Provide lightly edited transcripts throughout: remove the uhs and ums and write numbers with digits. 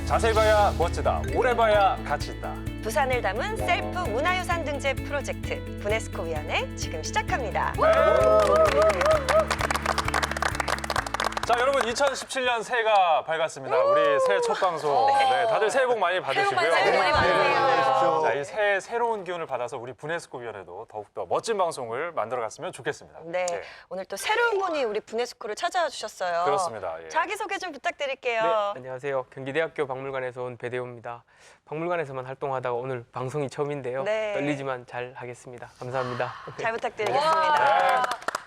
자세히 봐야 멋지다. 오래 봐야 가치 있다. 부산을 담은 셀프 문화유산 등재 프로젝트 부네스코 위원회 지금 시작합니다. 자, 여러분 2017년 새해가 밝았습니다. 우리 새해 첫 방송. 네, 다들 새해 복 많이 받으시고요. 새해 복 많이 받으세요. 자, 이 새해 새로운 기운을 받아서 우리 부네스코 위원회도 더욱더 멋진 방송을 만들어갔으면 좋겠습니다. 네, 오늘 또 새로운 분이 우리 부네스코를 찾아와 주셨어요. 그렇습니다. 예. 자기소개 좀 부탁드릴게요. 네, 안녕하세요. 경기대학교 박물관에서 온 배대호입니다. 박물관에서만 활동하다가 오늘 방송이 처음인데요. 네. 떨리지만 잘 하겠습니다. 감사합니다. 잘 부탁드리겠습니다.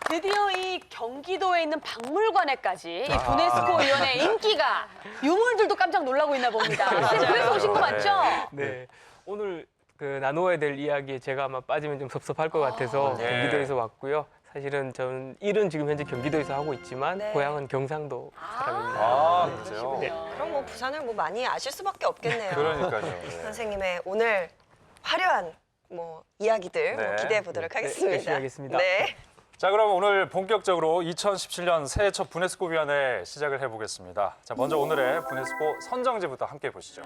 드디어 이 경기도에 있는 박물관에까지 이 부네스코 위원회의 인기가 유물들도 깜짝 놀라고 있나 봅니다. 선생님, 그래서 오신 거 맞죠? 네, 오늘 그 나누어야 될 이야기에 제가 아마 빠지면 좀 섭섭할 것 같아서 네. 경기도에서 왔고요. 사실은 저는 일은 지금 현재 경기도에서 하고 있지만 네. 고향은 경상도 사람입니다. 아, 네. 그렇죠. 네. 그럼 뭐 부산을 뭐 많이 아실 수밖에 없겠네요. 그러니까요. 네. 선생님의 오늘 화려한 뭐 이야기들 네. 기대해 보도록 네, 하겠습니다. 열심히 하겠습니다. 네. 자, 그럼 오늘 본격적으로 2017년 새해 첫 부네스코 위원회 시작을 해보겠습니다. 자, 먼저 오늘의 부네스코 선정지부터 함께 보시죠.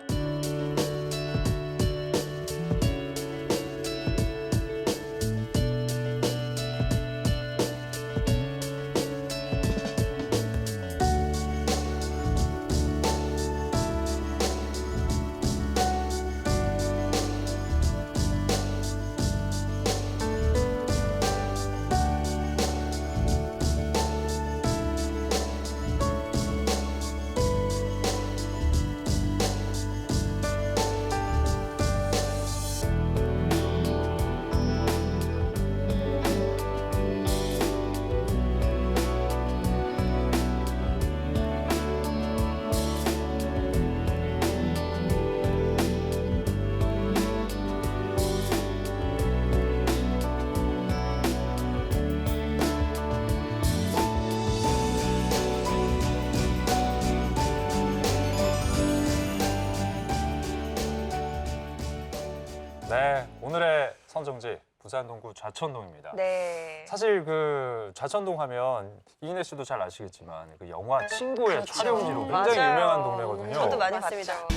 네, 오늘의 선정지 부산 동구 좌천동입니다. 네. 사실 그 좌천동 하면 이인혜 씨도 잘 아시겠지만 그 영화 친구의 그렇죠. 촬영지로 굉장히 맞아요. 유명한 동네거든요. 저도 많이 맞습니다. 봤죠.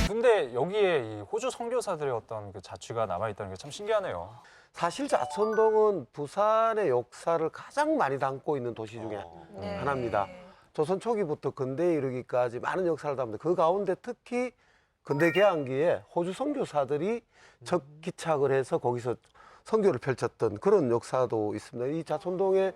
근데 여기에 이 호주 선교사들의 어떤 그 자취가 남아있다는 게 참 신기하네요. 사실 좌천동은 부산의 역사를 가장 많이 담고 있는 도시 중에 네. 하나입니다. 조선 초기부터 근대에 이르기까지 많은 역사를 담는데 그 가운데 특히 근대 개항기에 호주 선교사들이 첫 기착을 해서 거기서 선교를 펼쳤던 그런 역사도 있습니다. 이 좌천동에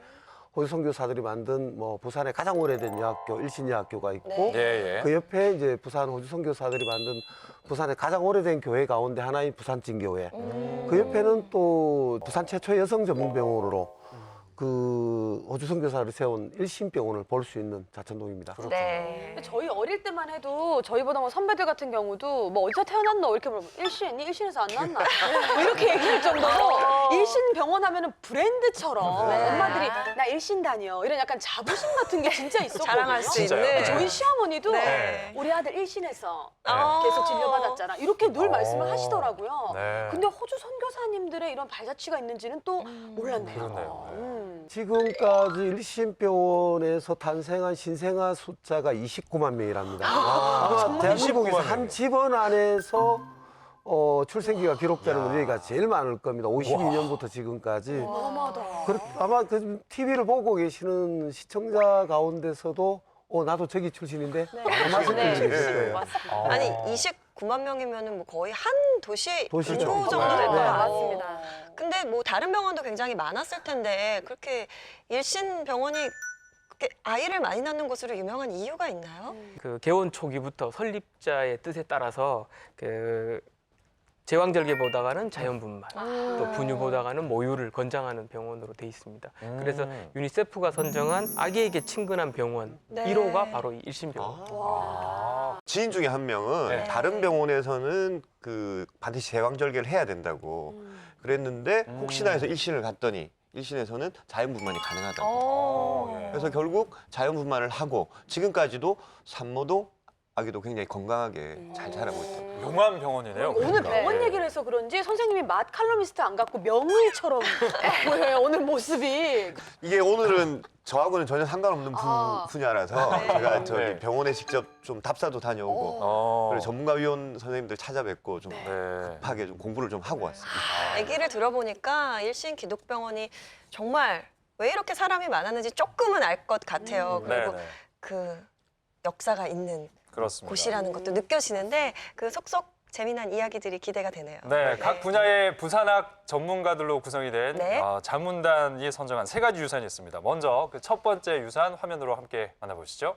호주 선교사들이 만든 뭐 부산의 가장 오래된 여학교 일신여학교가 있고 예. 그 옆에 이제 부산 호주 선교사들이 만든 부산의 가장 오래된 교회 가운데 하나인 부산진교회. 그 옆에는 또 부산 최초 여성 전문병원으로 그 호주 선교사를 세운 일신병원을 볼 수 있는 좌천동입니다. 네. 근데 저희 어릴 때만 해도 저희보다 뭐 선배들 같은 경우도 뭐 어디서 태어났노 이렇게 물어보면 일신했니? 일신에서 안 났나? 뭐 이렇게 얘기할 정도로 일신 병원 하면은 브랜드처럼 엄마들이 나 일신 다녀 이런 약간 자부심 같은 게 진짜 있었거든요. 자랑할 수 진짜요? 있는. 네. 저희 시어머니도 네. 우리 아들 일신에서 아. 계속 진료받았잖아. 이렇게 늘 말씀을 하시더라고요. 네. 근데 호주 선교사님들의 이런 발자취가 있는지는 또 몰랐네요. 그렇네요. 네. 지금까지 일신병원에서 탄생한 신생아 숫자가 29만 명이랍니다. 아마 대한민국에서 29만 한 집안 안에서 출생기가 기록되는 건 여기가 제일 많을 겁니다. 52년부터 지금까지. 어마어마하다. 아마 그 TV를 보고 계시는 시청자 가운데서도 나도 저기 출신인데 아마실 네. 분이 계실 거예요. 맞습니다. 아니 29만 명이면은 뭐 거의 한 도시 도시죠. 인구 정도 네. 될 거예요. 맞습니다. 근데 뭐 다른 병원도 굉장히 많았을 텐데 그렇게 일신 병원이 그렇게 아이를 많이 낳는 곳으로 유명한 이유가 있나요? 그 개원 초기부터 설립자의 뜻에 따라서 그 제왕절개보다가는 자연분만, 또 분유보다가는 모유를 권장하는 병원으로 돼 있습니다. 그래서 유니세프가 선정한 아기에게 친근한 병원 네. 1호가 바로 이 일신병원. 지인 중에 한 명은 네. 다른 병원에서는 그 반드시 제왕절개를 해야 된다고 그랬는데 혹시나 해서 일신을 갔더니 일신에서는 자연분만이 가능하다고. 어. 예. 그래서 결국 자연분만을 하고 지금까지도 산모도 아기도 굉장히 건강하게 잘 자라고 있다. 용암 병원이네요. 오늘 그러니까. 병원 예. 얘기를 해서 그런지 선생님이 맛 칼럼니스트 안 갖고 명의처럼 보여요. 오늘 모습이. 이게 오늘은 저하고는 전혀 상관없는 아. 분야라서 제가 저기 네. 병원에 직접 좀 답사도 다녀오고 그리고 전문가위원 선생님들 찾아뵙고 좀 네. 급하게 좀 공부를 좀 하고 왔습니다. 얘기를 들어보니까 일신 기독병원이 정말 왜 이렇게 사람이 많았는지 조금은 알 것 같아요. 그리고 네네. 그 역사가 있는 그렇습니다. 곳이라는 것도 느껴지는데 그 속속 재미난 이야기들이 기대가 되네요. 네, 각 분야의 부산학 전문가들로 구성이 된 네. 자문단이 선정한 3가지 유산이 있습니다. 먼저 그 첫 번째 유산 화면으로 함께 만나보시죠.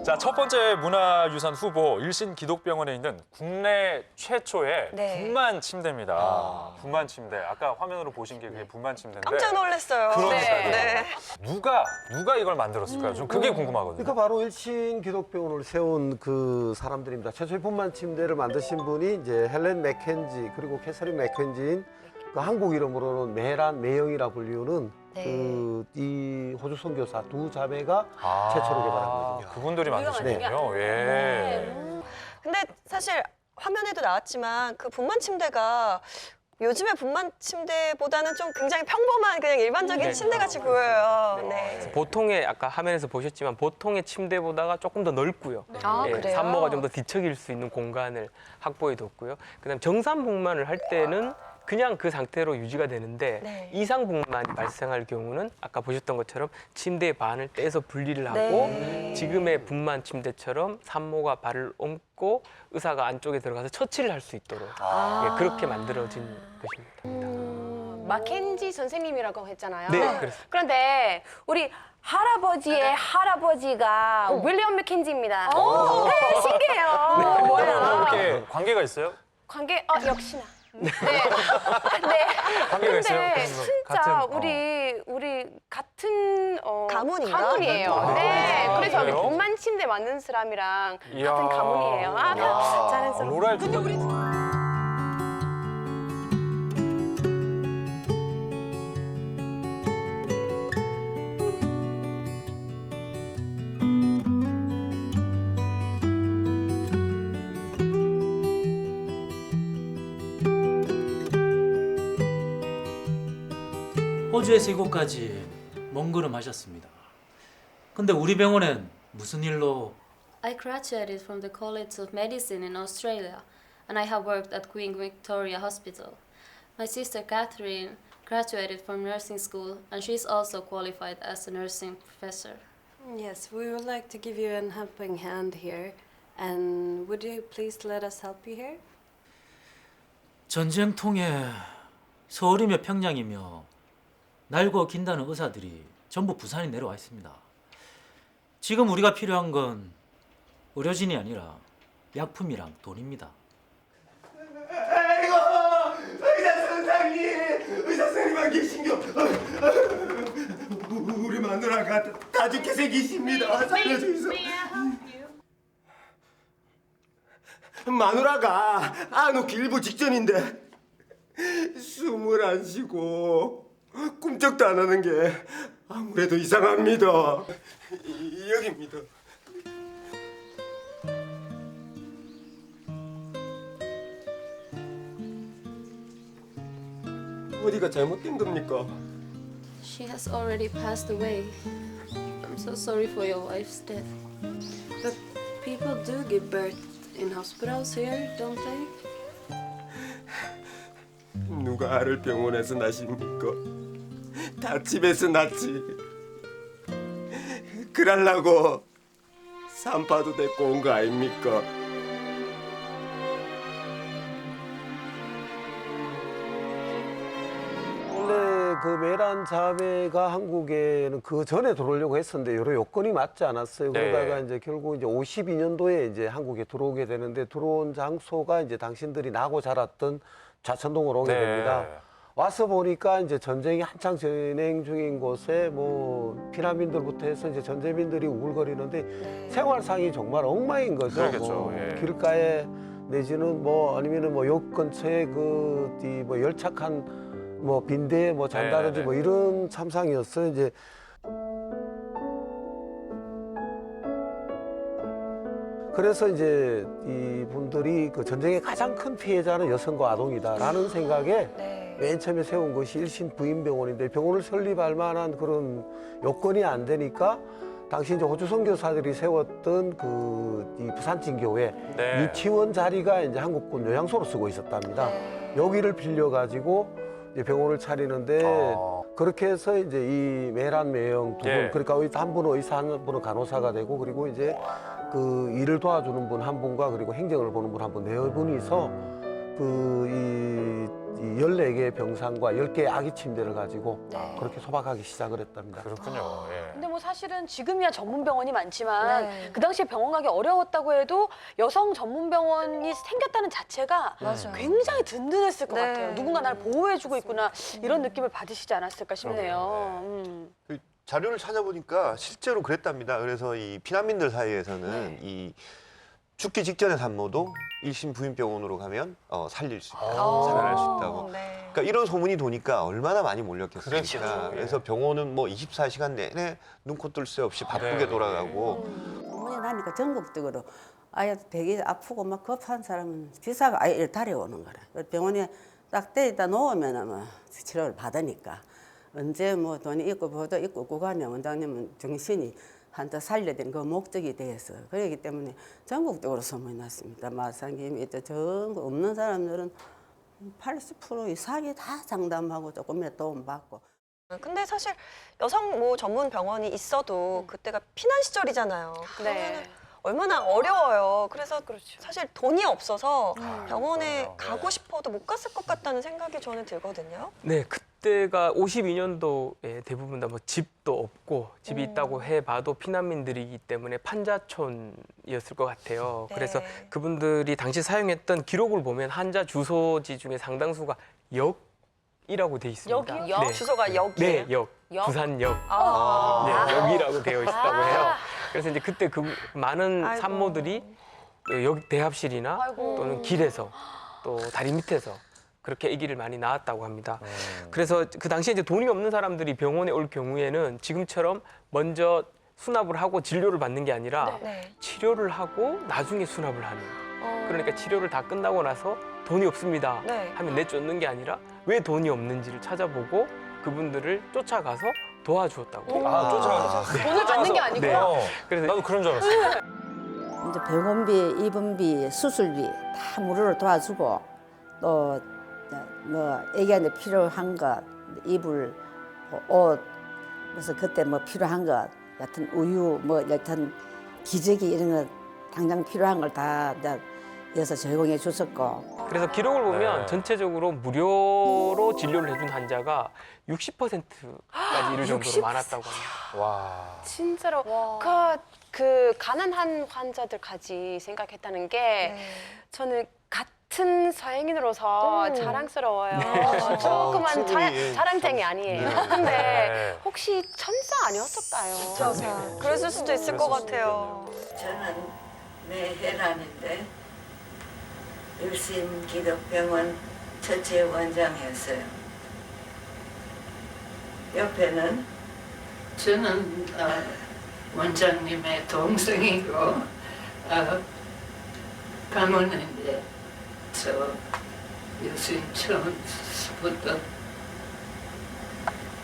자, 첫 번째 문화유산 후보 일신 기독병원에 있는 국내 최초의 네. 분만 침대입니다. 분만 침대. 아까 화면으로 보신 게 그게 분만 침대인데 깜짝 놀랐어요. 그러니까요. 네. 누가 이걸 만들었을까요? 좀 그게 궁금하거든요. 그러니까 바로 일신 기독병원을 세운 그 사람들입니다. 최초의 분만 침대를 만드신 분이 이제 헬렌 맥켄지 그리고 캐서린 맥켄지인 그 한국 이름으로는 메란 메영이라 불리우는 네. 그 이 호주 선교사 두 자매가 아, 최초로 개발한 거거든요. 그분들이 우리가 만드신 만든 게 거군요. 예. 근데 사실 화면에도 나왔지만 그 분만 침대가 요즘의 분만 침대보다는 좀 굉장히 평범한 그냥 일반적인 네. 침대같이 보여요. 네. 보통의 아까 화면에서 보셨지만 보통의 침대보다가 조금 더 넓고요. 아, 그래요? 산모가 좀 더 뒤척일 수 있는 공간을 확보해 뒀고요. 그다음 정산복만을 할 때는 그냥 그 상태로 유지가 되는데 네. 이상복만이 발생할 경우는 아까 보셨던 것처럼 침대의 반을 떼서 분리를 하고 네. 지금의 분만 침대처럼 산모가 발을 옮고 의사가 안쪽에 들어가서 처치를 할 수 있도록 예, 그렇게 만들어진 것입니다. 마켄지 선생님이라고 했잖아요. 네, 그렇습니다. 그런데 우리 할아버지의 할아버지가 윌리엄 맥켄지입니다. 네, 신기해요. 뭐야? 이렇게 관계가 있어요? 관계 역시나. 네. 네. 관계가 있어요? 근데 그런 거. 진짜 같은, 우리 같은 가문인가? 가문이에요. 아, 네. 그래서 그래요? 분만 침대 만든 사람이랑 이야. 같은 가문이에요. 잘했어. 로랄 근데 우리 호주에서 이곳까지 먼 걸음 하셨습니다. 근데 우리 병원엔 무슨 일로? I graduated from the College of Medicine in Australia, and I have worked at Queen Victoria Hospital. My sister Catherine graduated from nursing school, and she is also qualified as a nursing professor. Yes, we would like to give you a helping hand here. And would you please let us help you here? 전쟁통에 서울이며 평양이며 날고 긴다는 의사들이 전부 부산에 내려와 있습니다. 지금 우리가 필요한 건 의료진이 아니라 약품이랑 돈입니다. 아이고, 의사 선생님만 계신겨. 우리 마누라가 다 죽게 생기십니다. 살려주이소. 마누라가 안 오기 일부 직전인데 숨을 안 쉬고 꿈쩍도 안 하는 게 아무래도 이상합니다. 여기입니다. 어디가 잘못된 겁니까? She has already passed away. I'm so sorry for your wife's death. But people do give birth in hospitals here, don't they? 누가 알을 병원에서 낳습니까? 다 집에서 낳지. 그러려고 산파도 데리고 온 거 아닙니까? 원래 그 메란 자매가 한국에는 그 전에 들어오려고 했었는데 여러 요건이 맞지 않았어요. 네. 그러다가 이제 결국 이제 52년도에 이제 한국에 들어오게 되는데 들어온 장소가 이제 당신들이 나고 자랐던 좌천동으로 오게 네. 됩니다. 와서 보니까 이제 전쟁이 한창 진행 중인 곳에 뭐 피난민들부터 해서 이제 전재민들이 우글거리는데 생활상이 정말 엉망인 거죠. 그러겠죠. 뭐 예. 길가에 내지는 뭐 아니면은 뭐 역 근처에 뭐 열착한 뭐 빈대에 뭐 잔다든지 네네네. 뭐 이런 참상이었어요. 이제 그래서 이제 이 분들이 그 전쟁의 가장 큰 피해자는 여성과 아동이다라는 생각에 네. 맨 처음에 세운 것이 일신 부인병원인데 병원을 설립할 만한 그런 요건이 안 되니까 당시 이제 호주 선교사들이 세웠던 그 이 부산진교회 네. 유치원 자리가 이제 한국군 요양소로 쓰고 있었답니다. 여기를 빌려 가지고 이제 병원을 차리는데 그렇게 해서 이제 이 메란 매형 두 분, 예. 그러니까 한 분은 의사, 한 분은 간호사가 되고 그리고 이제 그 일을 도와주는 분 한 분과 그리고 행정을 보는 분 한 분, 네 분이서 그 이 14개의 병상과 10개의 아기 침대를 가지고 그렇게 소박하게 시작을 했답니다. 그렇군요. 예. 근데 뭐 사실은 지금이야 전문 병원이 많지만 네. 그 당시에 병원 가기 어려웠다고 해도 여성 전문 병원이 생겼다는 자체가 맞아요. 굉장히 든든했을 것 네. 같아요. 누군가 나를 보호해주고 있구나 이런 느낌을 받으시지 않았을까 싶네요. 그 자료를 찾아보니까 실제로 그랬답니다. 그래서 이 피난민들 사이에서는 이 죽기 직전의 산모도 일신 부인병원으로 가면 살릴 수 있다, 살아날 수 있다고. 네. 그러니까 이런 소문이 도니까 얼마나 많이 몰렸겠습니까. 그렇죠. 그래서 병원은 뭐 24시간 내내 눈코 뜰 새 없이 바쁘게 네. 돌아가고 어머니 나니까 전국적으로 아예 되게 아프고 막 급한 사람은 비사가 아예 달려오는 거라. 병원에 딱 데려다 놓으면 아마 치료를 받으니까 언제 뭐 돈이 있고 보도 있고 구간에 원장님은 정신이 한테 살려야 되는 그 목적이 돼서 그렇기 때문에 전국적으로 소문이 났습니다. 마산김이 또 전국 없는 사람들은 80% 이상이 다 상담하고 조금이라도 도움 받고. 근데 사실 여성 뭐 전문 병원이 있어도 그때가 피난 시절이잖아요. 그러면은 얼마나 어려워요. 그래서 사실 돈이 없어서 병원에 가고 싶어도 못 갔을 것 같다는 생각이 저는 들거든요. 네, 그때가 52년도에 대부분 다 뭐 집도 없고 집이 있다고 해봐도 피난민들이기 때문에 판자촌이었을 것 같아요. 네. 그래서 그분들이 당시 사용했던 기록을 보면 한자 주소지 중에 상당수가 역이라고 돼 있습니다. 여기요? 네. 주소가 역이에요? 네, 역. 역? 부산역. 아. 네, 역이라고 되어 있다고 해요. 그래서 이제 그때 그 많은 아이고. 산모들이 역 대합실이나 아이고. 또는 길에서 또 다리 밑에서 그렇게 아기를 많이 낳았다고 합니다. 그래서 그 당시에 이제 돈이 없는 사람들이 병원에 올 경우에는 지금처럼 먼저 수납을 하고 진료를 받는 게 아니라 네. 치료를 하고 나중에 수납을 하는. 그러니까 치료를 다 끝나고 나서 돈이 없습니다 네. 하면 내쫓는 게 아니라 왜 돈이 없는지를 찾아보고 그분들을 쫓아가서 도와주었다고. 아, 쫓아가서. 돈을 받는 게 아니고요. 네. 그래서 나도 그런 줄 알았어. 이제 병원비, 입원비, 수술비 다 무료로 도와주고 또 뭐 애기한테 필요한 것, 이불, 뭐 옷, 그래서 그때 뭐 필요한 것, 여튼 우유, 뭐 여튼 기저귀 이런 거 당장 필요한 걸 다 여기서 제공해 줬었고. 그래서 기록을 보면 네. 전체적으로 무료로 진료를 해준 환자가 60%까지 이를 정도로 많았다고 합니다. 와. 진짜로 그 가난한 환자들까지 생각했다는 게 저는 같은 서양인으로서 자랑스러워요. 조금만 충분히, 자랑쟁이 아니에요. 근데 혹시 천사 아니었을까요? 진짜. 그랬을 수도 있을 것 같아요. 저는 매해란인데 일신기독병원 첫째 원장이었어요. 옆에는 저는 원장님의 동생이고 병원에 이제 저 예수님 처음부터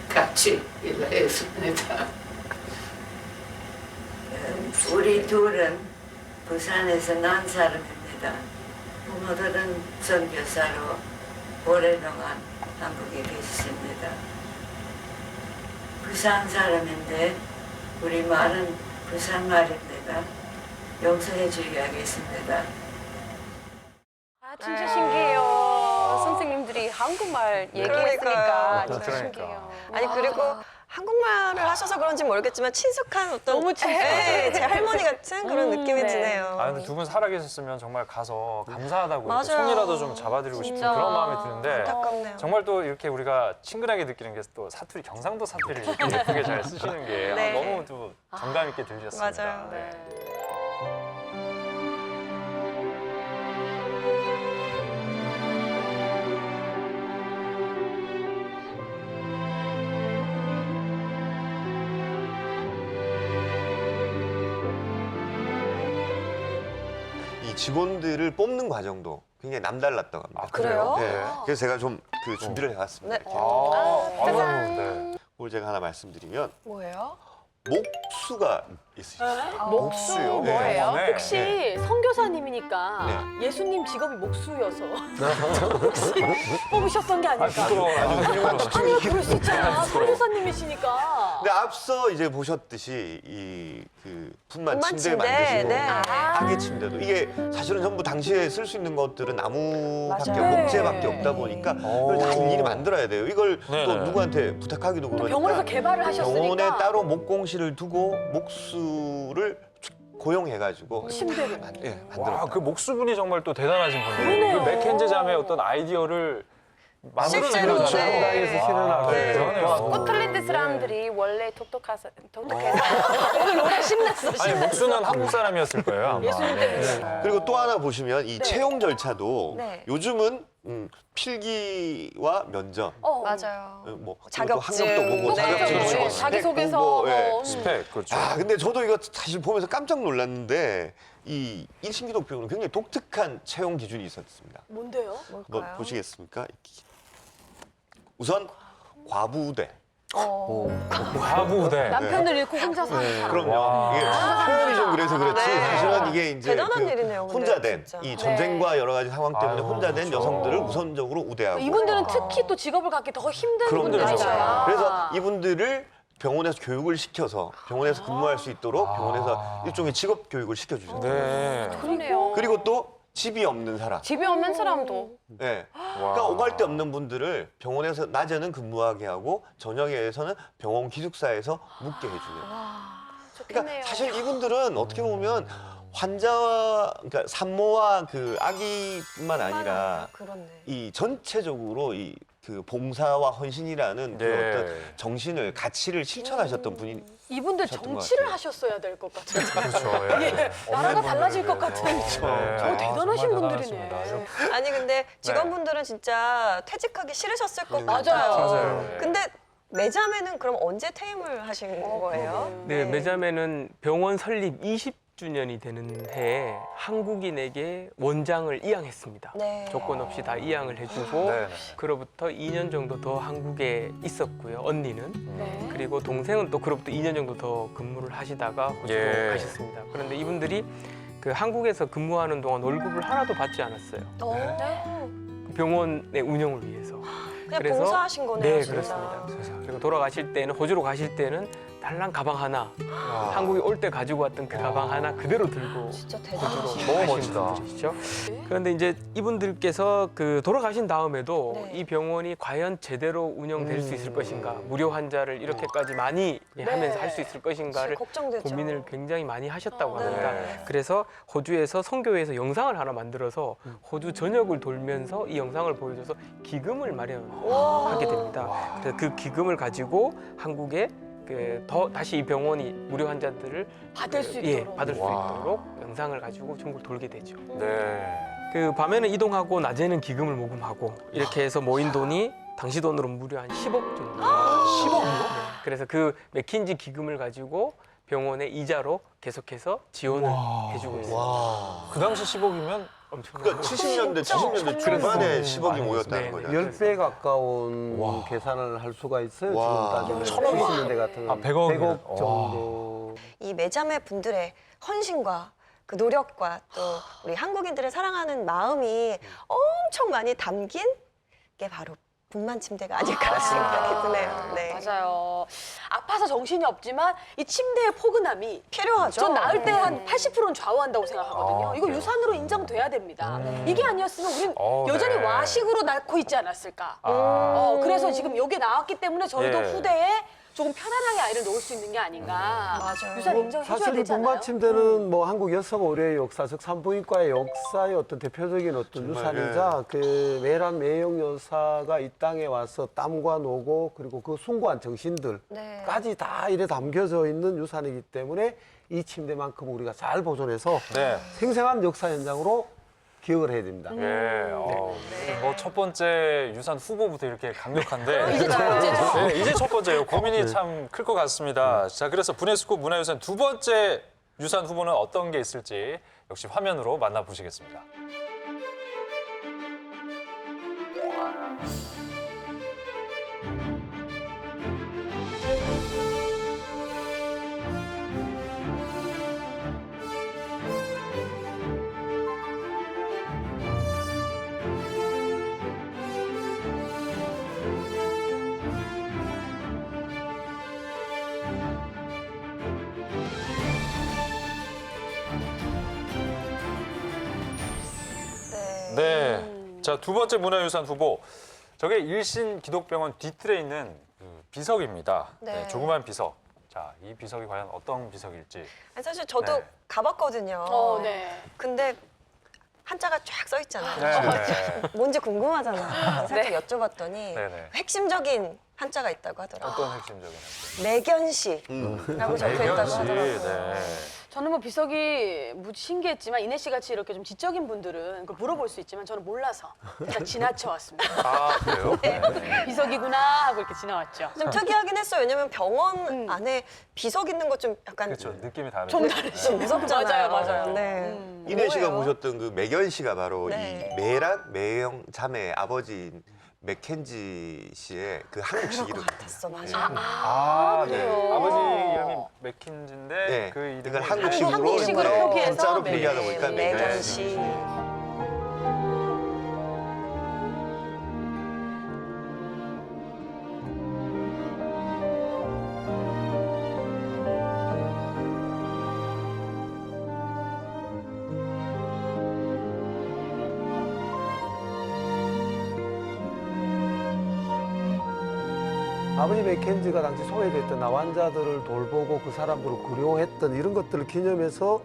같이 일했습니다. 우리 둘은 부산에서 난 사람입니다. 부모들은 선교사로 오랫동안 한국에 계셨습니다. 부산 사람인데 우리 말은 부산 말입니다. 용서해 주셔야겠습니다. 아, 진짜 신기해요. 선생님들이 한국말 얘기했으니까 진짜 그러니까. 신기해요. 아니 그리고 한국말을 하셔서 그런지 모르겠지만 친숙한 어떤 너무 친숙해요. 네, 제 할머니 같은 그런 느낌이 네. 드네요. 아 근데 두 분 살아계셨으면 정말 가서 감사하다고 맞아요. 이렇게 손이라도 좀 잡아드리고 싶은 진짜. 그런 마음이 드는데 안타깝네요. 정말 또 이렇게 우리가 친근하게 느끼는 게 또 사투리 경상도 사투리를 이렇게 예쁘게 잘 쓰시는 게 네. 너무 또 정감 있게 들으셨습니다. 맞아요. 네. 이 직원들을 뽑는 과정도 굉장히 남달랐다고 합니다. 아, 그래요? 네. 그래서 제가 좀 그 준비를 해왔습니다. 네. 이렇게. 아유, 네. 뭘 제가 하나 말씀드리면 뭐예요? 목수가 있으시죠. 목수요? 네. 뭐예요? 네. 혹시 선교사님이니까 예수님 직업이 목수여서 혹시 뽑으셨던 게 아닐까? 아니요, 그럴 수 있잖아. 선교사님이시니까. 근데 앞서 이제 보셨듯이 이 그 분만 분만 침대 침대, 만드시고 네. 아기 침대도 이게 사실은 전부 당시에 쓸 수 있는 것들은 나무밖에 맞아요. 목재밖에 네. 없다 보니까 그걸 다 일일이 만들어야 돼요. 이걸 네네. 또 누구한테 부탁하기도 그러니까 병원에서 개발을 하셨으니까. 병원에 따로 목공실을 두고 목수를 고용해가지고 침대를. 만들었다. 와, 그 목수분이 정말 또 대단하신 분이에요. 그러네요. 그 맥켄지 자매의 어떤 아이디어를 만들어낸 실제로, 거잖아요. 네. 땅에서 실현하고. 네. 대단해요. 스코틀랜드 사람들이 원래 똑똑해서 오늘 노래 신났어. 아니 목수는 한국 사람이었을 거예요. 아마. 예수님 때문에. 네. 그리고 또 하나 보시면 이 채용 절차도 네. 요즘은 필기와 면접, 맞아요. 뭐 자격증. 학력도 보고 네. 자격증 네. 주고 자기소개서 보고, 예. 뭐. 스펙 그렇죠. 아 근데 저도 이거 사실 보면서 깜짝 놀랐는데 이 일신기독교는 굉장히 독특한 채용 기준이 있었습니다. 뭔데요? 한번 뭘까요? 보시겠습니까? 우선 과부대. 과부대. 남편을 잃고 혼자 사는 사람. 그럼요. 이게 표현이 좀 그래서 그렇지 네. 사실은 이게 이제 대단한 일이네요, 근데, 혼자 된 진짜. 이 전쟁과 여러 가지 상황 때문에 아유, 혼자 된 그렇죠. 여성들을 우선적으로 우대하고 이분들은 특히 또 직업을 갖기 더 힘든 그럼요. 분들이잖아요. 그래서 이분들을 병원에서 교육을 시켜서 병원에서 근무할 수 있도록 병원에서 일종의 직업 교육을 시켜주셨어요. 네. 그러네요. 그리고 또 집이 없는 사람. 집에 없는 사람도 네. 그러니까 오갈 데 없는 분들을 병원에서 낮에는 근무하게 하고 저녁에서는 병원 기숙사에서 묵게 해주는. 그러니까 사실 이분들은 어떻게 보면 환자와 그러니까 산모와 그 아기뿐만 아니라 그렇네. 이 전체적으로 이 그 봉사와 헌신이라는 그 네. 어떤 정신을 가치를 실천하셨던 분이 이분들 하셨던 것 정치를 같아요. 하셨어야 될 것 같아요. 그렇죠. 예. 예, 나라가 달라질 것 같은. 네. 대단하신 정말 분들이네. 대단하십니다. 아주. 아니 근데 직원분들은 진짜 퇴직하기 싫으셨을 것 맞아요. 같아요. 맞아요. 근데 매자매는 그럼 언제 퇴임을 하신 거예요? 네, 매자매는 병원 설립 20주년이 되는 해에 한국인에게 원장을 이양했습니다. 네. 조건 없이 다 이양을 해주고 네. 그로부터 2년 정도 더 한국에 있었고요. 언니는. 네. 그리고 동생은 또 그로부터 2년 정도 더 근무를 하시다가 호주로 예. 가셨습니다. 그런데 이분들이 그 한국에서 근무하는 동안 월급을 하나도 받지 않았어요. 그 병원의 운영을 위해서. 그냥 봉사하신 거네요, 네, 진짜. 그렇습니다. 그리고 돌아가실 때는 호주로 가실 때는 달랑 가방 하나 한국에 올 때 가지고 왔던 그 가방 하나 그대로 들고 진짜 호주로 대단하시다. 너무 가신 멋지다. 분들이시죠. 그런데 이제 이분들께서 그 돌아가신 다음에도 네. 이 병원이 과연 제대로 운영될 수 있을 것인가, 무료 환자를 이렇게까지 많이 하면서 할 수 있을 것인가를 걱정되죠. 고민을 굉장히 많이 하셨다고 네. 합니다. 그래서 호주에서 선교회에서 영상을 하나 만들어서 호주 전역을 돌면서 이 영상을 보여줘서 기금을 마련하게 됩니다. 그래서 그 기금을 가지고 한국에 더 다시 이 병원이 무료 환자들을 받을 수 예, 있도록. 받을 수 와. 있도록 영상을 가지고 전국을 돌게 되죠. 네. 그 밤에는 이동하고 낮에는 기금을 모금하고 이렇게 해서 모인 돈이 당시 돈으로 무려 한 10억 정도. 10억이요? 그래서 그 맥킨지 기금을 가지고 병원의 이자로 계속해서 지원을 해주고 있습니다. 그 당시 10억이면 그러니까 70년대 중반에 10억이 모였다는 거죠. 10배 가까운 계산을 할 수가 있어요. 와. 지금 따지면 70년대 같은 아, 100억. 100억 정도. 이 매자매 분들의 헌신과 그 노력과 또 우리 한국인들을 사랑하는 마음이 엄청 많이 담긴 게 바로 분만침대가 아닐까 생각이 드네요. 네. 맞아요. 아파서 정신이 없지만 이 침대의 포근함이 필요하죠. 전 나을 때 한 80%는 좌우한다고 생각하거든요. 이거 유산으로 인정돼야 됩니다. 이게 아니었으면 우린 여전히 네. 와식으로 낳고 있지 않았을까. 그래서 지금 여기 나왔기 때문에 저희도 예. 후대에 조금 편안하게 아이를 놓을 수 있는 게 아닌가. 맞아요. 유산 인정해줘야 사실 이 되잖아요. 분만침대는 뭐 한국 여성 의료의 역사, 즉 산부인과의 역사의 어떤 대표적인 어떤 유산이자 그 매란 매형 여사가 이 땅에 와서 땀과 노고 그리고 그 숭고한 정신들까지 다 이래 담겨져 있는 유산이기 때문에 이 침대만큼 우리가 잘 보존해서 네. 생생한 역사 현장으로 기억을 해야 됩니다. 예, 뭐 첫 번째 유산 후보부터 이렇게 강력한데 이제 첫 번째죠. 네, 이제 첫 번째요. 고민이 참 클 것 같습니다. 자, 그래서 분해스코 문화유산 두 번째 유산 후보는 어떤 게 있을지 역시 화면으로 만나보시겠습니다. 네. 자, 두 번째 문화유산 후보. 저게 일신 기독병원 뒤틀에 있는 그 비석입니다. 네. 조그만 비석. 자, 이 비석이 과연 어떤 비석일지. 아니, 사실 저도 네. 가봤거든요. 네. 근데 한자가 쫙 써 있잖아요. 네. 뭔지 궁금하잖아요. 살짝 여쭤봤더니 네네. 핵심적인 한자가 있다고 하더라고요. 어떤 핵심적인 매견시라고 적혀 있다고 매견시. 하더라고요. 네. 저는 뭐 비석이 무지 신기했지만 이내 씨 같이 이렇게 좀 지적인 분들은 그걸 물어볼 수 있지만 저는 몰라서 일단 지나쳐 왔습니다. 아, 그래요? 네. 비석이구나 하고 이렇게 지나왔죠. 좀 특이하긴 했어요. 왜냐면 병원 안에 비석 있는 거 좀 약간 그렇죠. 느낌이 다르죠. 좀 다르죠. 좀 무섭잖아요. 맞아요. 네. 이내 씨가 뭐예요? 보셨던 그 매견 씨가 바로 네. 이 매란 매형 자매 아버지인 맥켄지 씨의 그 한국식 이름. 같았어, 맞아. 아, 네. 그래요? 아버지 이름이 맥킨지인데 네. 그 이름을 이걸 한국식으로 한국식으로 이제 표기해서 한자로 표기하다 보니까 매견 씨. 매견시. 아버지 맥켄지가 당시 소외됐던 나환자들을 돌보고 그 사람들을 그리워했던 이런 것들을 기념해서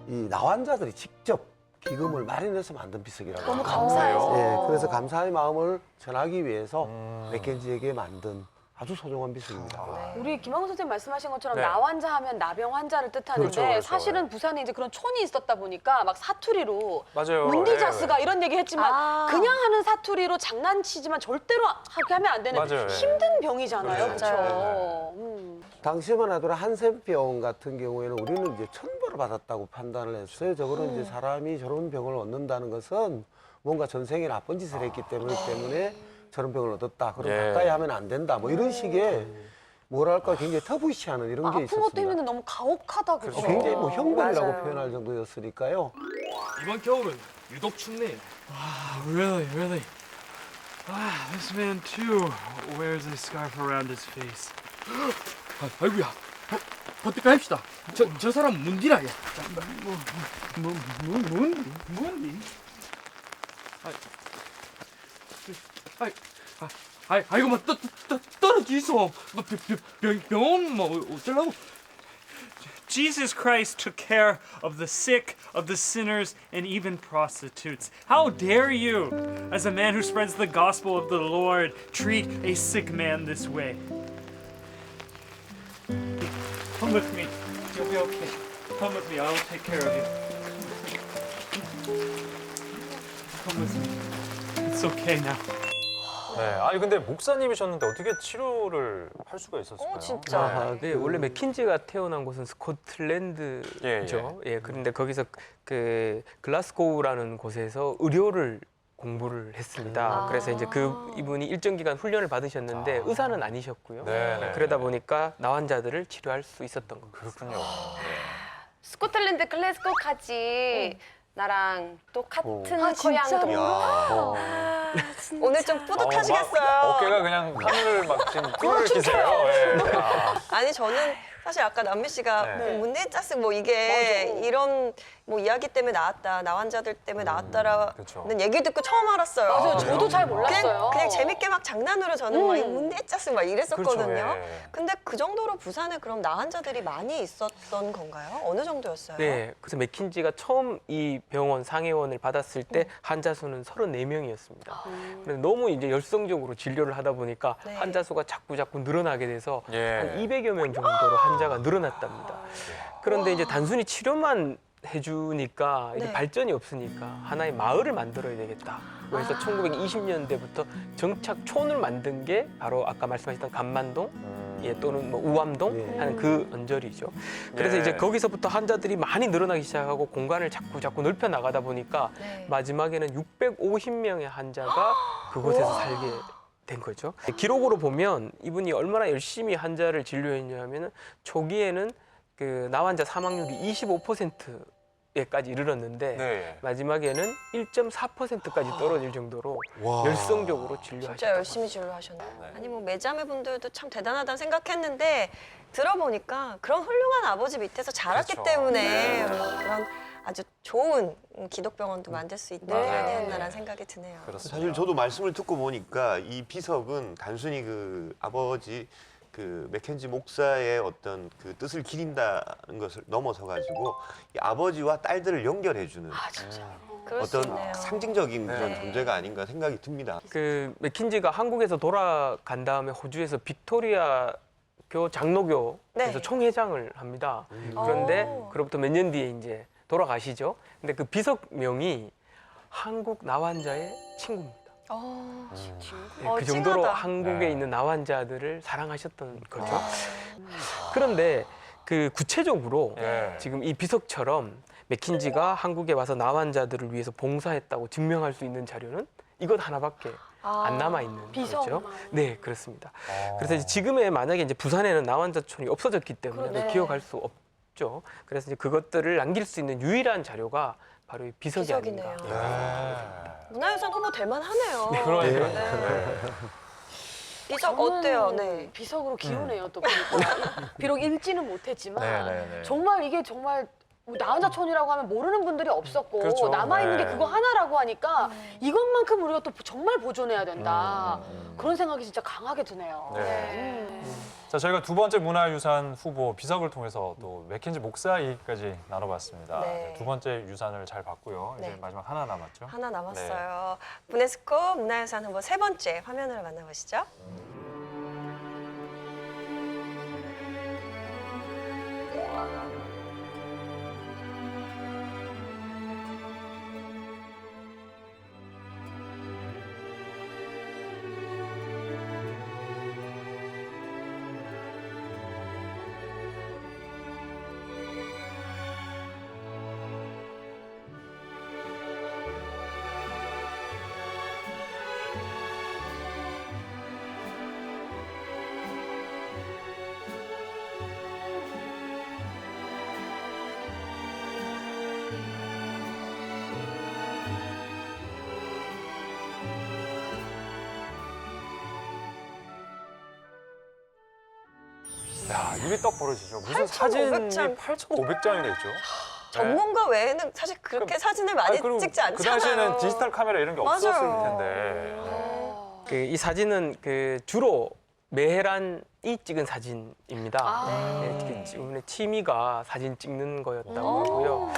이 나환자들이 직접 기금을 마련해서 만든 비석이라고 너무 합니다. 감사해요. 예, 그래서 감사의 마음을 전하기 위해서 맥켄지에게 만든 아주 소중한 비석입니다. 우리 김학원 선생님 말씀하신 것처럼 네. 나환자 하면 나병 환자를 뜻하는데 그렇죠, 그렇죠. 사실은 부산에 이제 그런 촌이 있었다 보니까 막 사투리로 맞아요. 문디자스가 예, 이런 얘기 했지만 그냥 하는 사투리로 장난치지만 절대로 하게 하면 안 되는 맞아요, 예. 힘든 병이잖아요. 그렇죠. 그렇죠. 당시만 하더라도 한센병 같은 경우에는 우리는 이제 천벌을 받았다고 판단을 했어요. 저거는 이제 사람이 저런 병을 얻는다는 것은 뭔가 전생에 나쁜 짓을 했기 때문에 저런 병을 얻었다. 그럼 예. 가까이 하면 안 된다. 뭐 이런 식의 뭐랄까 굉장히 터부시하는 이런 게 아픈 있었습니다. 것도 힘든데 너무 가혹하다 그죠? 굉장히 뭐 형벌이라고 맞아요. 표현할 정도였으니까요. 이번 겨울은 유독 춥네요. Really? This man too wears a scarf around his face. 아이고야. 버티까 합시다. 저 사람 문디라. 뭔디? 아이고 막 떨어지소. 병원 뭐 어쩌려고? Jesus Christ took care of the sick, of the sinners, and even prostitutes. How dare you, as a man who spreads the gospel of the Lord, treat a sick man this way? Come with me. You'll be okay. Come with me. I will take care of you. Come with me. It's okay now. 네. 아니 근데 목사님이셨는데 어떻게 치료를 할 수가 있었을까요? 진짜. 아, 네, 원래 맥킨지가 태어난 곳은 스코틀랜드죠. 예, 그런데 거기서 그 글라스고우라는 곳에서 의료를 공부를 했습니다. 그래서 이제 그 이분이 일정 기간 훈련을 받으셨는데 의사는 아니셨고요. 네. 그러다 보니까 나환자들을 치료할 수 있었던 겁니다. 그렇군요. 스코틀랜드 글래스고까지 나랑 똑같은 아, 고향도. 야. 오늘 좀 뿌듯하시겠어요. 어깨가 그냥 하늘을 막 지금 뚫으시세요. 예. 아니 저는 사실 아까 남미 씨가 네. 문네짜스 뭐 이게 이런 뭐 이야기 때문에 나왔다, 나환자들 때문에 나왔다라는 그쵸. 얘기 듣고 처음 알았어요. 맞아요. 저도 잘 몰랐어요. 그냥 재밌게 막 장난으로 저는 막 문네짜스 막 이랬었거든요. 그렇죠, 예. 근데 그 정도로 부산에 그럼 나환자들이 많이 있었던 건가요? 어느 정도였어요? 네, 그래서 맥킨지가 처음 이 병원 상해원을 받았을 때 환자 수는 34명이었습니다. 그런데 너무 이제 열성적으로 진료를 하다 보니까 네. 환자 수가 자꾸 늘어나게 돼서 예. 한 200여 명 정도로 환자가 늘어났답니다. 그런데 이제 단순히 치료만 해주니까 이제 네. 발전이 없으니까 하나의 마을을 만들어야 되겠다. 그래서 1920년대부터 정착촌을 만든 게 바로 아까 말씀하셨던 간만동 예, 또는 뭐 우암동 하는 그 언저리죠. 그래서 예. 이제 거기서부터 환자들이 많이 늘어나기 시작하고 공간을 자꾸 넓혀 나가다 보니까 네. 마지막에는 650명의 환자가 그곳에서 살게 된 거죠. 기록으로 보면 이분이 얼마나 열심히 환자를 진료했냐면은 초기에는 그 나환자 사망률이 25%에까지 이르렀는데 네. 마지막에는 1.4%까지 떨어질 정도로 와. 열성적으로 진짜 진료하셨다. 열심히 진료하셨네요. 아니 뭐 매자매 분들도 참 대단하다는 생각했는데 들어보니까 그런 훌륭한 아버지 밑에서 자랐기 그렇죠. 때문에 뭐 그런 아주 좋은 기독병원도 만들 수 있는 게 맞아요. 아니었나라는 생각이 드네요. 그렇습니다. 사실 저도 말씀을 듣고 보니까 이 비석은 단순히 그 아버지 그 맥켄지 목사의 어떤 그 뜻을 기린다는 것을 넘어서 가지고 이 아버지와 딸들을 연결해주는 그럴 수 어떤 있네요. 상징적인 그런 네. 존재가 아닌가 생각이 듭니다. 그 맥킨지가 한국에서 돌아간 다음에 호주에서 빅토리아교 장로교에서 네. 총회장을 합니다. 그런데 오. 그로부터 몇 년 뒤에 이제 돌아가시죠. 근데 그 비석명이 한국 나환자의 친구입니다. 네, 그 정도로 찡하다. 한국에 네. 있는 나환자들을 사랑하셨던 거죠. 그런데 그 구체적으로 네. 지금 이 비석처럼 맥킨지가 한국에 와서 나환자들을 위해서 봉사했다고 증명할 수 있는 자료는 이것 하나밖에 안 남아 있는 거죠. 네, 그렇습니다. 그래서 이제 지금의 만약에 이제 부산에는 나환자촌이 없어졌기 때문에 그러네. 기억할 수 없죠. 그래서 이제 그것들을 남길 수 있는 유일한 자료가 바로 이 비석이 비석이네요. 아닌가. 문화유산 후보 될 만하네요. 그러니까요. 네. 비석 저는 어때요? 네. 비석으로 기우네요 또 보니까. 비록 읽지는 못했지만 네. 정말 이게 정말 나환자촌이라고 하면 모르는 분들이 없었고 그렇죠. 남아있는 네. 게 그거 하나라고 하니까 이것만큼 우리가 또 정말 보존해야 된다. 그런 생각이 진짜 강하게 드네요. 네. 자, 저희가 두 번째 문화유산 후보 비석을 통해서 또 맥킨지 목사 얘기까지 나눠봤습니다. 네. 두 번째 유산을 잘 봤고요. 이제 네. 마지막 하나 남았죠. 하나 남았어요. 유네스코 문화유산 후보 세 번째 화면으로 만나보시죠. 야, 입이 떡 벌어지죠. 무슨 8,500 장. 사진이 8,500장이나 있죠. 전문가 외에는 사실 그렇게 사진을 많이 아니, 그리고 찍지 않잖아요. 그 당시에는 디지털 카메라 이런 게 맞아요. 없었을 텐데. 그 이 사진은 그 주로 메헤란이 찍은 사진입니다. 네, 때문에 취미가 사진 찍는 거였다고 하고요.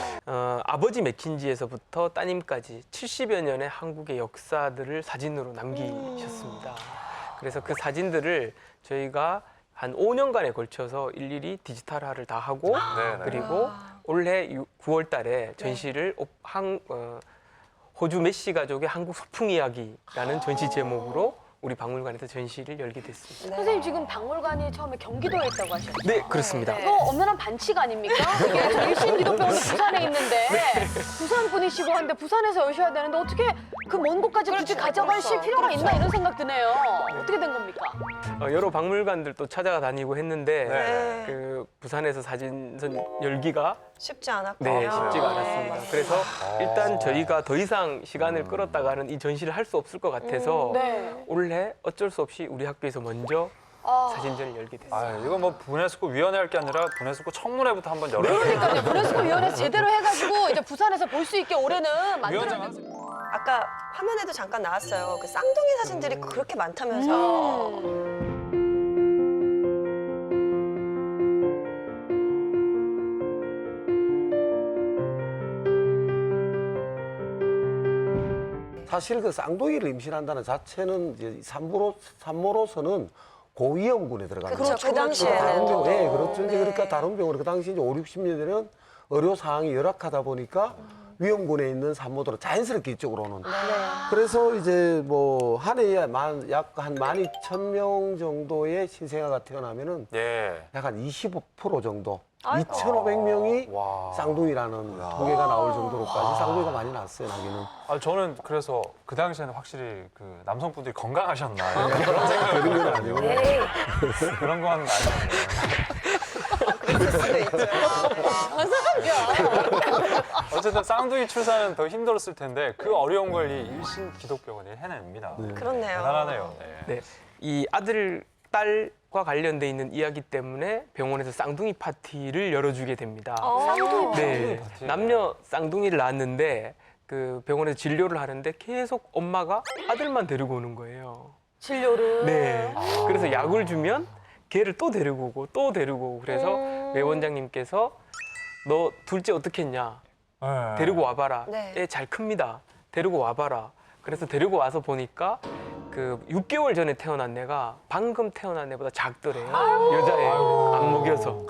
아버지 맥킨지에서부터 따님까지 70여 년의 한국의 역사들을 사진으로 남기셨습니다. 그래서 그 사진들을 저희가 한 5년간에 걸쳐서 일일이 디지털화를 다 하고 그리고 올해 9월 달에 전시를 호주 메시 가족의 한국 소풍 이야기라는 전시 제목으로 우리 박물관에서 전시를 열게 됐습니다. 선생님 지금 박물관이 처음에 경기도에 있다고 하셨죠? 네, 그렇습니다. 이거 엄연한 반칙 아닙니까? 이게 저 일신기독병원이 부산에 있는데 부산 분이시고 한데 부산에서 여셔야 되는데 어떻게 그 먼 곳까지 굳이 가져가실 필요가 있나 이런 생각 드네요. 어떻게 된 겁니까? 여러 박물관들도 찾아가 다니고 했는데 네. 그 부산에서 사진전 열기가 쉽지 않았고. 네, 쉽지가 않았습니다. 그래서 일단 저희가 더 이상 시간을 끌었다가는 이 전시를 할 수 없을 것 같아서 네. 올해 어쩔 수 없이 우리 학교에서 먼저 사진전을 열게 됐어요. 아, 이거 뭐 분해수고 위원회 할 게 아니라 분해수고 청문회부터 한번 열어야 돼요. 그러니까요. 브레스코 위원회 제대로 해가지고 이제 부산에서 볼 수 있게 올해는 위원장 만들어야 하세요. 아까 화면에도 잠깐 나왔어요. 그 쌍둥이 사진들이 그렇게 많다면서요. 사실 그 쌍둥이를 임신한다는 자체는 이제 산모로서는 고위험군에 들어가는 그렇죠. 그 당시에는. 다른 병, 또. 네, 그렇죠. 이제 네. 그러니까 다른 병원 그 당시 이제 5, 60년대는 의료 상황이 열악하다 보니까 위험군에 있는 산모들은 자연스럽게 이쪽으로 오는. 그래서 이제 뭐 한 해에 약 한 12,000명 정도의 신생아가 태어나면은 예. 약 한 25% 정도, 아이고. 2,500명이 와. 쌍둥이라는 통계가 나올 정도로까지 쌍둥이가 많이 났어요, 나기는. 아, 저는 그래서 그 당시에는 확실히 그 남성분들이 건강하셨나 그런 생각을 그런 건 아니고. 그런 건 아니었네요. 어쨌든 쌍둥이 출산은 더 힘들었을 텐데 그 어려운 걸 이 일신 기독병원이 해냅니다. 그렇네요. 대단하네요. 네. 네, 이 아들, 딸과 관련돼 있는 이야기 때문에 병원에서 쌍둥이 파티를 열어주게 됩니다. 쌍둥이 네, 파티. 남녀 쌍둥이를 낳았는데 그 병원에서 진료를 하는데 계속 엄마가 아들만 데리고 오는 거예요. 진료를. 네, 그래서 약을 주면 걔를 또 데리고 오고 또 데리고 오고 그래서 매 원장님께서 너 둘째 어떻게 했냐? 네. 데리고 와봐라. 네. 애 잘 큽니다. 데리고 와봐라. 그래서 데리고 와서 보니까 그 6개월 전에 태어난 애가 방금 태어난 애보다 작더래요. 여자애예요. 안 먹여서.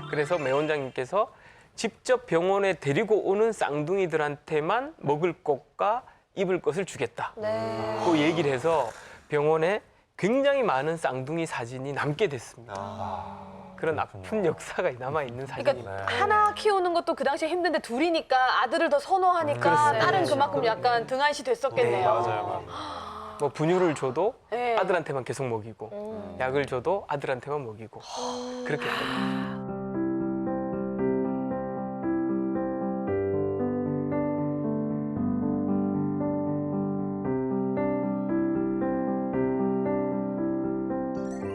그래서 매 원장님께서 직접 병원에 데리고 오는 쌍둥이들한테만 먹을 것과 입을 것을 주겠다. 네. 그 얘기를 해서 병원에 굉장히 많은 쌍둥이 사진이 남게 됐습니다. 그런 아픈 역사가 남아있는 사진입니다. 그러니까 하나 키우는 것도 그 당시에 힘든데 둘이니까 아들을 더 선호하니까 딸은 그만큼 약간 등한시 됐었겠네요. 네, 맞아요. 뭐 분유를 줘도 네. 아들한테만 계속 먹이고 약을 줘도 아들한테만 먹이고 그렇게 했거든요.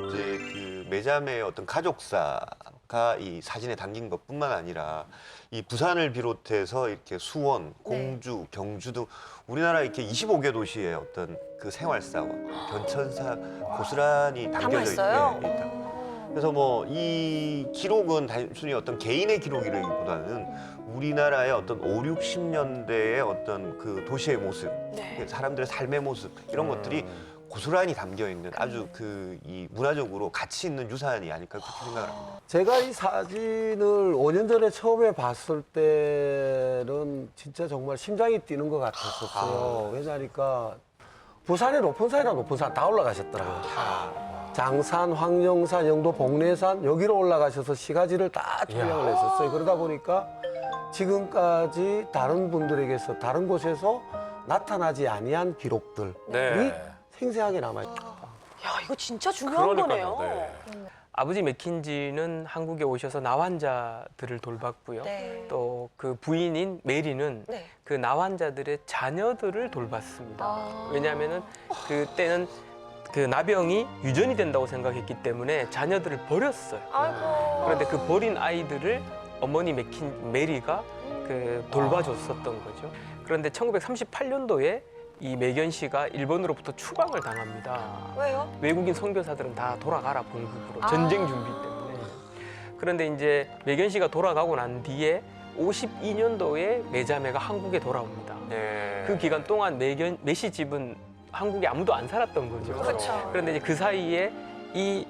이제 그 매자매의 어떤 가족사가 이 사진에 담긴 것뿐만 아니라 이 부산을 비롯해서 이렇게 수원, 공주, 경주 등 우리나라 이렇게 25개 도시의 어떤 그 생활사와 변천사 고스란히 담겨져 있어요? 있다. 그래서 뭐 이 기록은 단순히 어떤 개인의 기록이라기보다는 우리나라의 어떤 5, 60년대의 어떤 그 도시의 모습, 사람들의 삶의 모습 이런 것들이 고스란히 담겨 있는 아주 그 이 문화적으로 가치 있는 유산이 아닐까 그렇게 생각을 합니다. 제가 이 사진을 5년 전에 처음에 봤을 때는 진짜 정말 심장이 뛰는 것 같았었어요. 왜냐니까 부산의 높은 산이랑 높은 산 다 올라가셨더라고요. 장산, 황령산, 영도, 복례산 여기로 올라가셔서 시가지를 다 촬영을 했었어요. 그러다 보니까 지금까지 다른 분들에게서 다른 곳에서 나타나지 아니한 기록들이 생생하게 남아있다. 야, 이거 진짜 중요한 거네요. 아버지 맥킨지는 한국에 오셔서 나환자들을 돌봤고요. 네. 또 그 부인인 메리는 네. 그 나환자들의 자녀들을 돌봤습니다. 왜냐하면은 그때는 그 나병이 유전이 된다고 생각했기 때문에 자녀들을 버렸어요. 아이고. 그런데 그 버린 아이들을 어머니 메리가 그 돌봐줬었던 거죠. 그런데 1938년도에 이 매견 씨가 일본으로부터 추방을 당합니다. 왜요? 외국인 선교사들은 다 돌아가라 본국으로 전쟁 준비 때문에. 그런데 이제 매견 씨가 돌아가고 난 뒤에 52년도에 매자매가 한국에 돌아옵니다. 그 기간 동안 매씨 집은 한국에 아무도 안 살았던 거죠. 그렇죠. 그런데 이제 그 사이에 이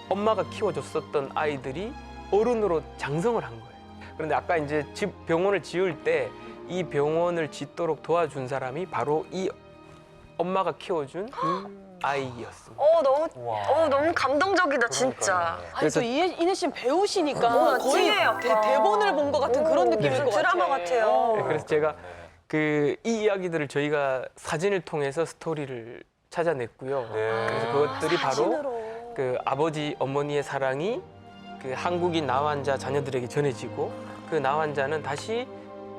엄마가 키워줬었던 아이들이 어른으로 장성을 한 거예요. 그런데 아까 이제 병원을 지을 때 이 병원을 짓도록 도와준 사람이 바로 이 엄마가 키워준 아이였습니다. 너무 감동적이다 진짜. 아니 또 이내 씨는 배우시니까 거의 찐해요. 대본을 본 것 같은 그런 느낌일 것 같아요. 드라마 같아요. 네, 그래서 제가 이 이야기들을 저희가 사진을 통해서 스토리를 찾아냈고요. 그래서 그것들이 바로 그 아버지 어머니의 사랑이 그 한국인 나환자 자녀들에게 전해지고 그 나환자는 다시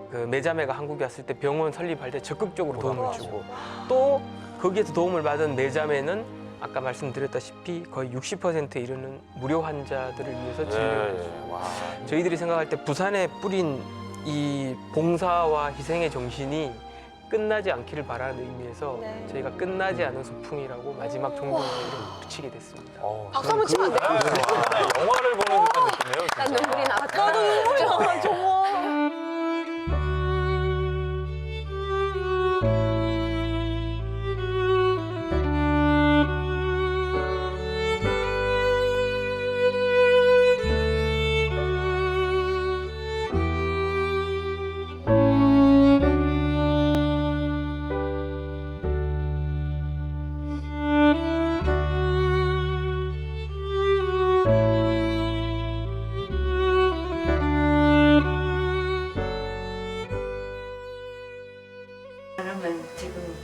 그 매자매가 한국에 왔을 때 병원 설립할 때 적극적으로 도움을 주고 또 거기에서 도움을 받은 매자매는 아까 말씀드렸다시피 거의 60%에 이르는 무료 환자들을 위해서 진료를 해주고 저희들이 생각할 때 부산에 뿌린 이 봉사와 희생의 정신이 끝나지 않기를 바라는 의미에서 저희가 끝나지 않은 소풍이라고 마지막 종료에 이름을 붙이게 됐습니다. 박수 한번 치면 안 돼요? 영화를 보는 듯한 느낌이에요. 진짜. 눈물이 나왔다. 나도 눈물이 나. 정말. 사람은 지금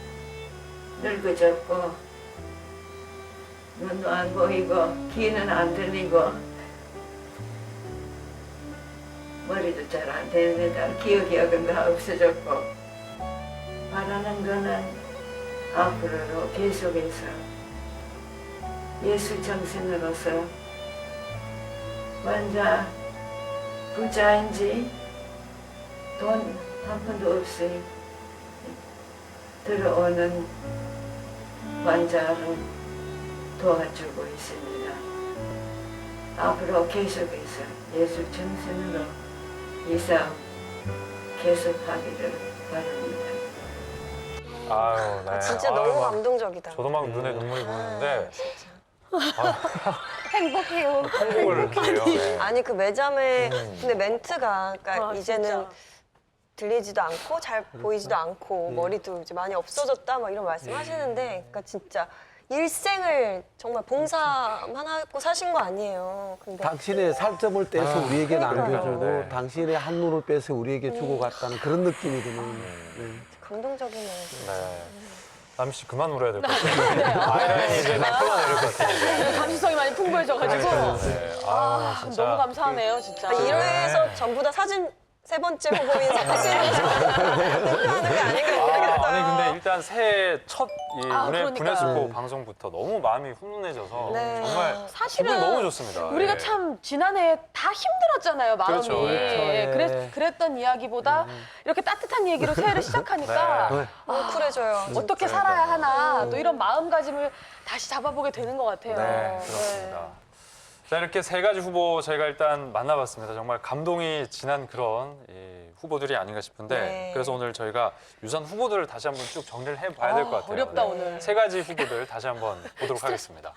늙어졌고 눈도 안 보이고 귀는 안 들리고 머리도 잘 안 되는데다 기억은 다 없어졌고 바라는 거는 앞으로도 계속해서 예수 정신으로서 환자 부자인지 돈 한 푼도 없이 들어오는 환자를 도와주고 있습니다. 앞으로 계속해서 예수 정신으로 이 싸움 계속하기를 바랍니다. 아유, 네. 진짜 아유, 너무 막 감동적이다. 저도 막 눈에 눈물이 고이는데 행복해요. 행복을 해요. 네. 아니 그 매자매 근데 멘트가 그러니까 이제는 들리지도 않고 잘 보이지도 않고 머리도 이제 많이 없어졌다 막 이런 말씀하시는데 그러니까 진짜 일생을 정말 봉사만 하고 사신 거 아니에요. 근데 당신의 살점을 떼서 우리에게 그러니까요. 남겨주고 네. 당신의 한눈을 빼서 우리에게 주고 갔다는 그런 느낌이 드는. 감동적이네요. 네. 남희 씨 그만 울어야 될 것 같아요. 아이라인이 이제 막 흘러내릴 것 같은데. 감수성이 많이 풍부해져가지고. 네. 아, 진짜. 너무 감사하네요, 진짜. 1회에서 전부 다 사진 3번째 후보인 사진을 투표하는 게 아닌가 모르겠어요. 아니 근데 일단 새해 첫 그러니까요. 분해수고 방송부터 너무 마음이 훈훈해져서 네. 정말 사실은 기분 너무 좋습니다. 우리가 예. 참 지난해 다 힘들었잖아요, 마음이. 그렇죠. 예, 네. 그랬던 이야기보다 이렇게 따뜻한 얘기로 새해를 시작하니까 네. 뭉클해져요. 어떻게 살아야 하나 또 이런 마음가짐을 다시 잡아보게 되는 것 같아요. 네, 그렇습니다. 자, 이렇게 세 가지 후보 저희가 일단 만나봤습니다. 정말 감동이 진한 그런 후보들이 아닌가 싶은데 네. 그래서 오늘 저희가 유산 후보들을 다시 한번 쭉 정리를 해봐야 될 것 같아요. 어렵다, 오늘. 세 가지 후보들 다시 한번 보도록 하겠습니다.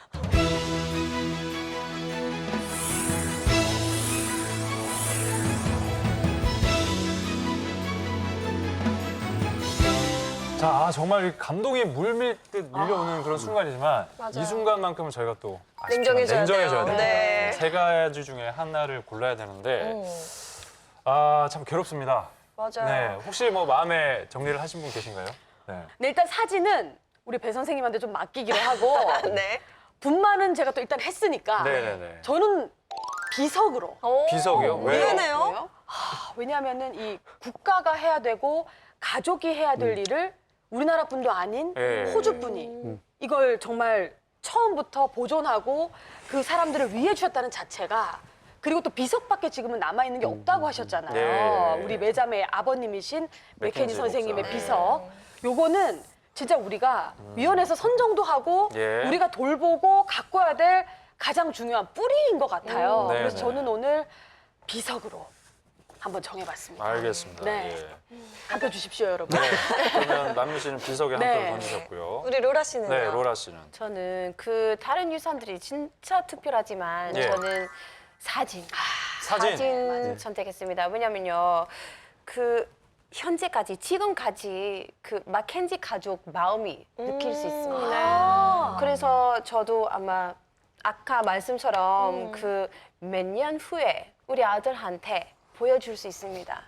자, 정말 감동이 물밀듯 밀려오는 그런 순간이지만 맞아요. 이 순간만큼은 저희가 또 냉정해져야 냉정해져야 돼요. 돼요. 네. 세 가지 중에 하나를 골라야 되는데 참 괴롭습니다. 맞아요. 네, 혹시 뭐 마음에 정리를 하신 분 계신가요? 네. 네, 일단 사진은 우리 배 선생님한테 좀 맡기기로 하고 네. 분만은 제가 또 일단 했으니까 네네네. 저는 비석으로. 비석이요? 왜요? 왜요? 왜냐하면은 이 국가가 해야 되고 가족이 해야 될 일을 우리나라 분도 아닌 예. 호주 분이 이걸 정말 처음부터 보존하고 그 사람들을 위해 주셨다는 자체가 그리고 또 비석밖에 지금은 남아 있는 게 없다고 하셨잖아요. 네. 우리 매자매의 아버님이신 맥케니 맥켄지 선생님의 목사. 비석. 요거는 진짜 우리가 위원회에서 선정도 하고 예. 우리가 돌보고 가꿔야 될 가장 중요한 뿌리인 것 같아요. 네, 그래서 네. 저는 오늘 비석으로 한번 정해봤습니다. 알겠습니다. 네. 예. 한 표 주십시오, 여러분. 네. 그러면 남미 씨는 비석에 한 네. 표를 던지셨고요. 우리 로라 씨는요? 네, 로라 씨는. 저는 그 다른 유산들이 진짜 특별하지만 예. 저는 사진. 사진. 선택했습니다. 왜냐면요, 그 현재까지 지금까지 그 마켄지 가족 마음이 느낄 수 있습니다. 그래서 저도 아마 아까 말씀처럼 그 몇 년 후에 우리 아들한테 보여줄 수 있습니다.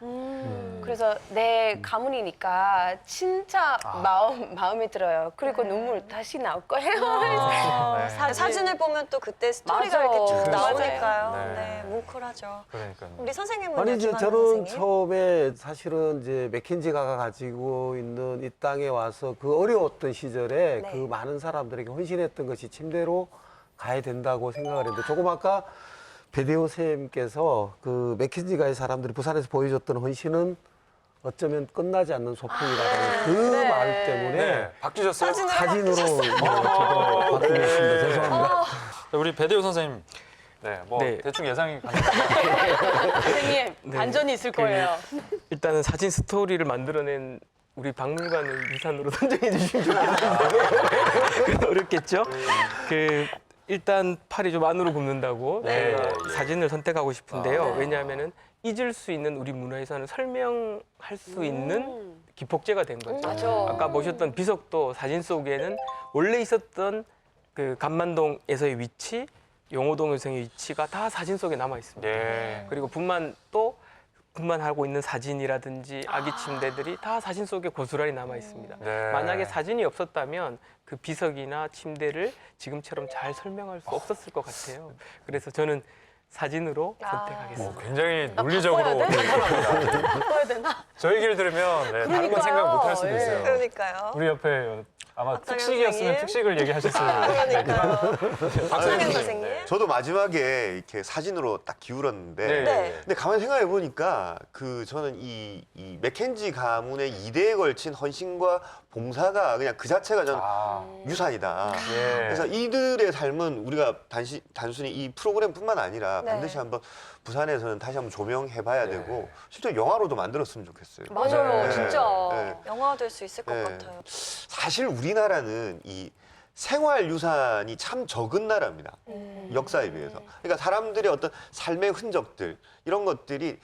그래서 내 가문이니까 진짜 마음에 들어요. 그리고 눈물 다시 나올 거예요. 사진을 보면 또 그때 스토리가 맞아. 이렇게 쭉 맞아요. 나오니까요. 네. 네, 뭉클하죠. 그러니까요. 우리 선생님은 아니 이제 김한나 저는 선생님? 처음에 사실은 이제 맥킨지가 가지고 있는 이 땅에 와서 그 어려웠던 시절에 네. 그 많은 사람들에게 헌신했던 것이 침대로 가야 된다고 생각을 했는데 조금 아까 배대호 쌤께서 그 맥킨지가의 사람들이 부산에서 보여줬던 헌신은 어쩌면 끝나지 않는 소풍이라는 그 말 때문에 네, 바뀌셨어요? 사진으로 바꾸겠습니다. 죄송합니다. 우리 배대호 선생님, 네, 뭐 네. 대충 예상이 선생님 반전이 있을 거예요. 일단은 사진 스토리를 만들어낸 우리 박물관을 유산으로 선정해 주시면 좋겠는데 어렵겠죠? 그 일단 팔이 좀 안으로 굽는다고 네. 제가 사진을 선택하고 싶은데요. 아. 왜냐하면은 잊을 수 있는 우리 문화유산을 설명할 수 있는 기폭제가 된 거죠. 맞아. 아까 보셨던 비석도 사진 속에는 원래 있었던 그 간만동에서의 위치, 용호동에서의 위치가 다 사진 속에 남아 있습니다. 네. 그리고 분만도 분만하고 있는 사진이라든지 아기 침대들이 다 사진 속에 고스란히 남아 있습니다. 네. 만약에 사진이 없었다면 그 비석이나 침대를 지금처럼 잘 설명할 수 없었을 것 같아요. 그래서 저는 사진으로 선택하겠습니다. 굉장히 논리적으로 판단합니다. 바꿔야 되나? 저 얘기를 들으면 네, 다른 건 생각 못 할 수도 있어요. 그러니까요. 우리 옆에 아마 박상현 특식이었으면 선생님? 특식을 얘기하셨을 그러니까요. 박상현 아니, 선생님. 저도 마지막에 이렇게 사진으로 딱 기울었는데 네. 네. 근데 가만히 생각해 보니까 그 저는 이 맥켄지 가문의 2대에 걸친 헌신과 봉사가 그냥 그 자체가 저는 유산이다. 예. 그래서 이들의 삶은 우리가 단순히 이 프로그램뿐만 아니라 네. 반드시 한번 부산에서는 다시 한번 조명해봐야 되고 실제 영화로도 만들었으면 좋겠어요. 맞아요, 네. 진짜. 네. 영화 될 수 있을 것 네. 같아요. 사실 우리나라는 이 생활 유산이 참 적은 나라입니다. 역사에 비해서. 그러니까 사람들의 어떤 삶의 흔적들 이런 것들이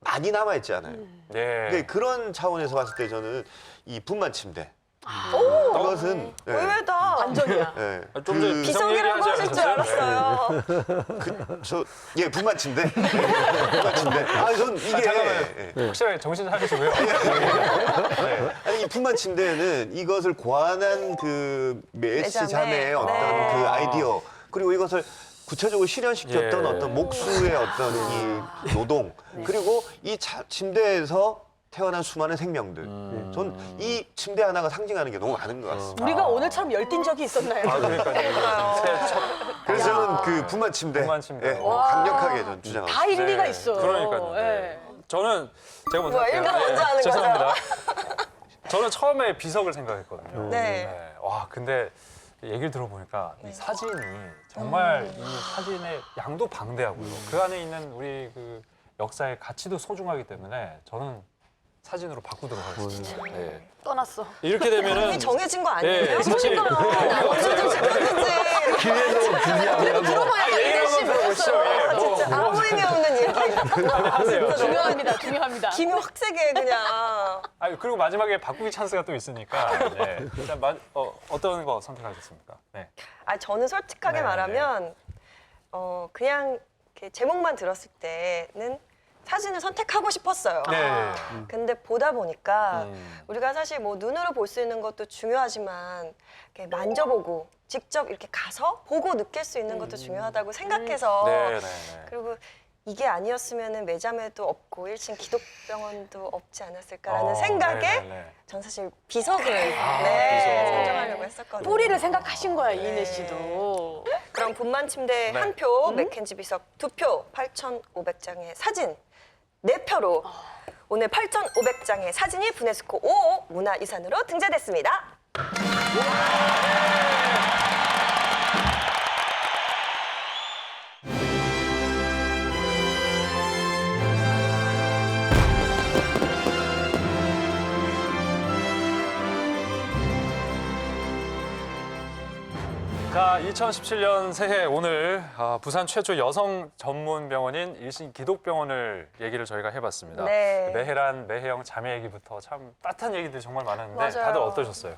많이 남아 있지 않아요. 네. 근데 그런 차원에서 봤을 때 저는 이 분만 침대 이것은 의외다. 반전이야. 네. 좀 전에 비석 비석이라고 얘기하지 하실 줄 않았어요? 알았어요. 예, 분만 침대. 분만 침대. 아, 전 이게 잠깐만요. 예. 확실하게 정신 차리시고요. 네. 아니 이 분만 침대는 이것을 고안한 그 메시 자매의 어떤 네. 그 아이디어 그리고 이것을 구체적으로 실현시켰던 예. 어떤 목수의 어떤 이 노동 그리고 이 침대에서 태어난 수많은 생명들. 전 이 침대 하나가 상징하는 게 너무 많은 것 같습니다. 우리가 오늘처럼 열띤 적이 있었나요? 아, 그러니까요. 새해 첫 그래서 저는 그 분만 침대, 분만 침대. 예, 강력하게 전 주장합니다. 다 일리가 네. 있어. 그러니까요. 네. 예. 저는 제가 먼저 뭐야, 할게요. 일가 먼저 하는 거죠? 죄송합니다. 저는 처음에 비석을 생각했거든요. 네. 와, 근데 얘기를 들어보니까 이 사진이 정말 이 사진의 양도 방대하고요. 그 안에 있는 우리 그 역사의 가치도 소중하기 때문에 저는 사진으로 바꾸도록 하겠습니다. 네. 떠났어. 이렇게 되면은 이미 정해진 거 아니에요? 네, 사실 먼저 좀 చెప్ప었는지. 기회도 주지 않냐고. 얘기를 한번 들어보시죠. 예, 뭐, 진짜 아무 의미 없는 얘기. 하세요. 중요합니다, 중요합니다. 김이 확 세게 그냥. 그리고 마지막에 바꾸기 찬스가 또 있으니까 네. 일단 어떤 거 선택하겠습니까? 네. 저는 솔직하게 네, 말하면 그냥 이렇게 제목만 들었을 때는 사진을 선택하고 싶었어요. 네. 근데 보다 보니까 우리가 사실 뭐 눈으로 볼 수 있는 것도 중요하지만 이렇게 만져보고 직접 이렇게 가서 보고 느낄 수 있는 것도 중요하다고 생각해서 네. 그리고 이게 아니었으면 매자매도 없고 1층 기독병원도 없지 않았을까라는 생각에 전 사실 비석을 비석. 선정하려고 했었거든요. 뿌리를 생각하신 거야, 이인혜 씨도. 그럼 분만 침대 네. 1표, 맥켄지 비석 2표, 8,500장의 사진 4표로 오늘 8,500장의 사진이 부네스코 5 문화유산으로 등재됐습니다. 자, 자, 2017년 새해 오늘 부산 최초 여성 전문 병원인 일신 기독병원을 얘기를 저희가 해봤습니다. 네. 매해란, 매해영 자매 얘기부터 참 따뜻한 얘기들이 정말 많았는데 맞아요. 다들 어떠셨어요?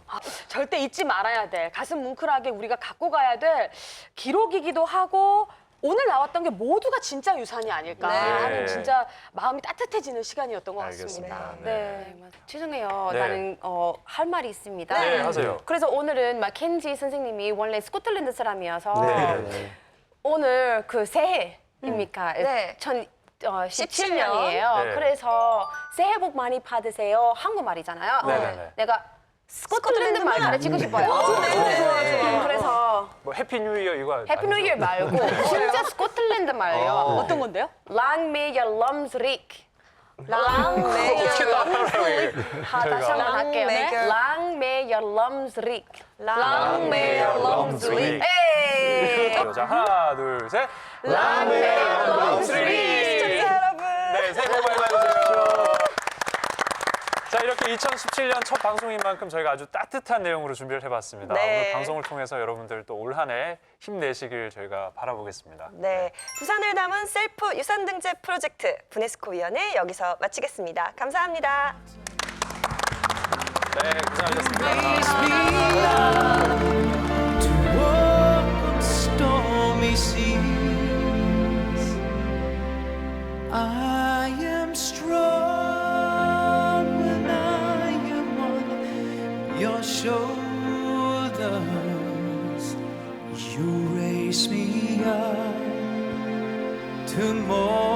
절대 잊지 말아야 될, 가슴 뭉클하게 우리가 갖고 가야 될 기록이기도 하고 오늘 나왔던 게 모두가 진짜 유산이 아닐까 네. 하는 진짜 마음이 따뜻해지는 시간이었던 것 알겠습니다. 같습니다. 네. 죄송해요. 네. 나는 할 말이 있습니다. 네, 하세요. 그래서 오늘은 마켄지 선생님이 원래 스코틀랜드 사람이어서 네. 오늘 그 새해입니까? 네. 2017년이에요. 네. 그래서 새해 복 많이 받으세요. 한국말이잖아요. 네네네. 내가 스코틀랜드 말 가르치고 싶어요. 그래서 뭐 해피 뉴 이어 이거 해피 뉴 이어 말고 진짜 스코틀랜드 말이요. 어떤 건데요? Lang may your lumps reek. 어떻게 따라하라고 얘기해. 다시 한번 할게요. 네. Lang may your lumps reek. Long may your lungs reek. 에이. 자, 하나, 둘, 셋. Long may your lungs reek. 시청자 여러분. 네, 새해 복 많이 받으세요. 자, 이렇게 2017년 첫 방송인 만큼 저희가 아주 따뜻한 내용으로 준비를 해봤습니다. 네. 오늘 방송을 통해서 여러분들 또 올 한 해 힘내시길 저희가 바라보겠습니다. 네, 부산을 담은 셀프 유산 등재 프로젝트 분해스코 위원회 여기서 마치겠습니다. 감사합니다. 네, 고생하셨습니다. Stormy seas, I am strong when I am on your shoulders. You raise me up to more.